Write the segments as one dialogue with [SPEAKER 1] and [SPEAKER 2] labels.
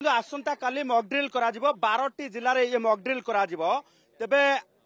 [SPEAKER 1] आसंता काली mock drill करा 12टी जिले में ये मॉक ड्रिल करा तेबे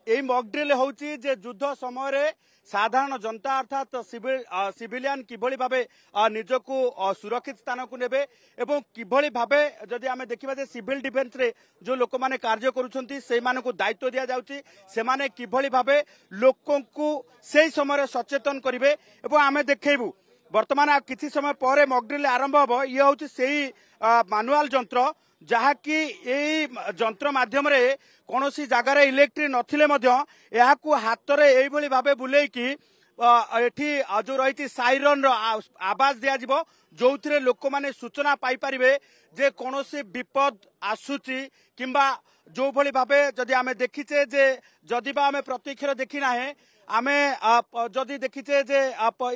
[SPEAKER 1] यही मॉक ड्रिल होउची जे युद्ध समय रे साधारण जनता अर्थात सिविलियन किभली भाबे निजको सुरक्षित स्थान को नेबे एवं किभली भाबे जदि आमे देखिबा जे सिविल डिफेन्स रे जो लोक माने कार्य करूछंती से मानको दायित्व दिया जाउची से माने किभली भाबे लोकों को सेही समय सचेतन करिवे एवं आमे देखैबू वर्तमान किछि समय पर मॉक ड्रिल आरंभ हबो ये होउची सेही मैनुअल जंत्र जहाँकि यही जंत्र माध्यम रे कौनसी जगार इलेक्ट्रिक नथिले मध्य याकू हाथ रे एई भली भाबे बुलेई कि एठी जो रही साइरन रो आवाज दिया जिवो जोथिरे लोक माने सूचना पाई परिबे जे कौनसी विपद आसुची किंबा जो भली भाबे जदि आमे देखिचे जे जदि बा आमे प्रत्यक्ष देखि नाहे आमे जदि देखिचे जे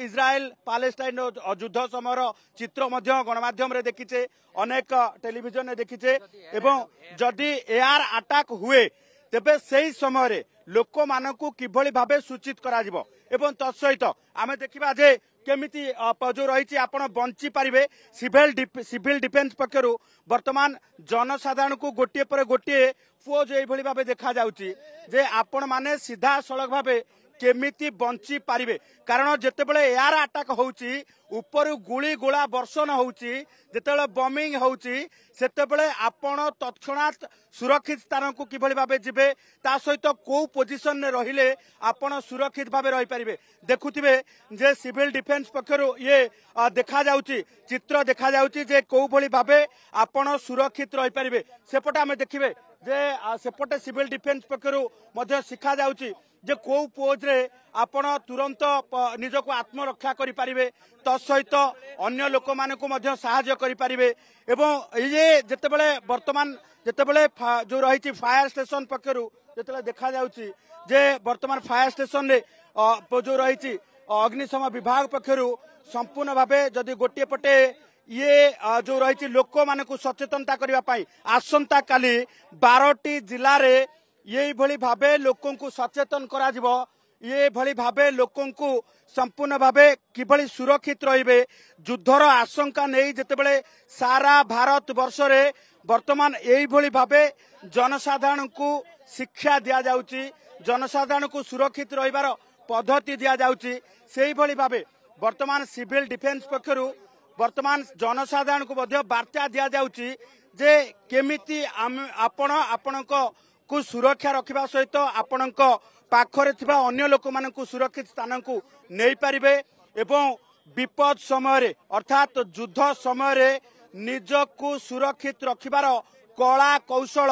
[SPEAKER 1] इज्राएल पालेस्टाइन युद्ध समय चित्र मध्य गणमाध्यम रे देखिचे अनेक टेलीविजन रे देखिचे एवं जदि एआर अटैक हुए तेबे सेही समय रे लोक मानकू किभली भाबे सूचित करा जिवो एवं तत्सहित आमे देखिबा जे केमिति जो रही आपण बंची पारिबे सिविल डिफेन्स पक्षरु वर्तमान जनसाधारण को गोटे पर गोटे फोज एई भली भाबे देखा जाउची जे आपण माने सीधा सड़क भाबे केमिति बंची पारिबे कारण जेतेबेले एआर अटैक होउची ऊपर गुली गोला वर्षण होउची जेतेबेले बॉम्बिंग होउची सेतेबेले आपण तत्क्षणात सुरक्षित स्थान को किभली भाबे जिबे ता सहित को पोजिशन ने रहिले आपण सुरक्षित भाबे रहि परिबे देखुथिबे जे सिविल डिफेन्स पक्षरु ये देखा जाउची चित्र देखा जाउची जे को भली भाबे आपण सुरक्षित रहि परिबे सेपटे आमे देखिबे जे सेपटे सिविल डिफेन्स पक्षरु मध्ये सिखा जाउची जे को पोज रे आपण तुरंत निजको आत्मरक्षा करि परिबे तत्सहित अन्य लोक मानकू मध्ये सहायता करि परिबे एवं ये जेतेबेले वर्तमान जेतेबेले जो रही फायर स्टेशन पक्षरु जेतेबेले देखा जाउची जे वर्तमान फायर स्टेशन रे जो रही अग्निशम विभाग पक्षरु संपूर्ण भाबे जदि गोटे पटे ये जो रही लोक मानकू सचेतनता करबा पई आसंता काली 12टी जिल्ला रे ये भली भाबे लोकों को सचेतन करा जिवो ये भली भाबे लोकों को संपूर्ण भाबे किभली सुरक्षित रहिबे युद्धर आशंका नहीं जेतेबेले सारा भारत वर्ष रे वर्तमान एई भली भाबे जनसाधारण को शिक्षा दिया जाउची जनसाधारण को सुरक्षित रहिबार पद्धति दिया जाउची सेही भली भाबे वर्तमान सिविल डिफेन्स पक्षरु वर्तमान जनसाधारण को मध्ये वार्ता दिया जाउची जे केमिति आपणक को सुरक्षा रखिबा सहित आपणक पाखरे थिबा अन्य लोक मानकू सुरक्षित स्थान को नहीं पारिबे एवं विपद समय अर्थात युद्ध समय निजको सुरक्षित रखिबार कला कौशल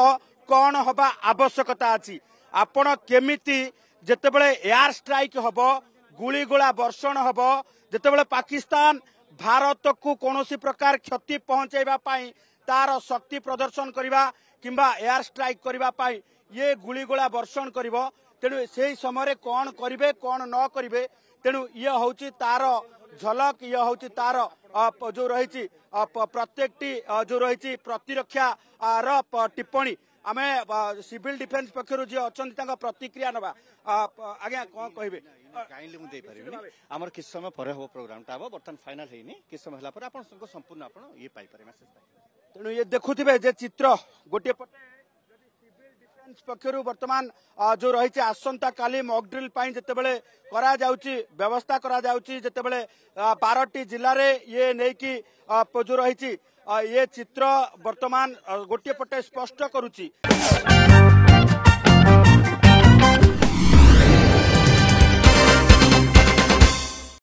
[SPEAKER 1] कौन हबा आवश्यकता अछि आपण केमिति जेतेबेले एयर स्ट्राइक हबो गुली गोला वर्षण हबो जेतेबेले पाकिस्तान भारत को कोनोसी प्रकार क्षति पहुंचाइबा पाई तार शक्ति प्रदर्शन करिबा किंबा एयर स्ट्राइक करबा पाई ये गुली गोला वर्षण करिवो तेणु से समय कौन करिवे कौन न करिवे तेणु ये होउची तार झलक ये होउची तार जो रही प्रत्येकटी जो रही प्रतिरक्षा टिप्पणी आमे सिविल डिफेन्स पक्षरु जे अछंती तांका प्रतिक्रिया नबा आज्ञा कोन कहिबे
[SPEAKER 2] काइंडली मु दे परिबेनी हमर किस समय पर हो प्रोग्राम ता बर्तन फाइनल हेनी किस समय हला पर आपण संपूर्ण आपण ये पाई पारे मेसेज पाई
[SPEAKER 1] तेणु ये देखुथिबे जे चित्र गोटे पटे पक्षरु वर्तमान जो रही आसंता काली मॉक ड्रिल जेतेबेले करा जाउची व्यवस्था करा जाउची जेतेबेले 12टी जिल्ला रे ये नै कि जो रही ये चित्र वर्तमान गोटे पटे स्पष्ट करूची।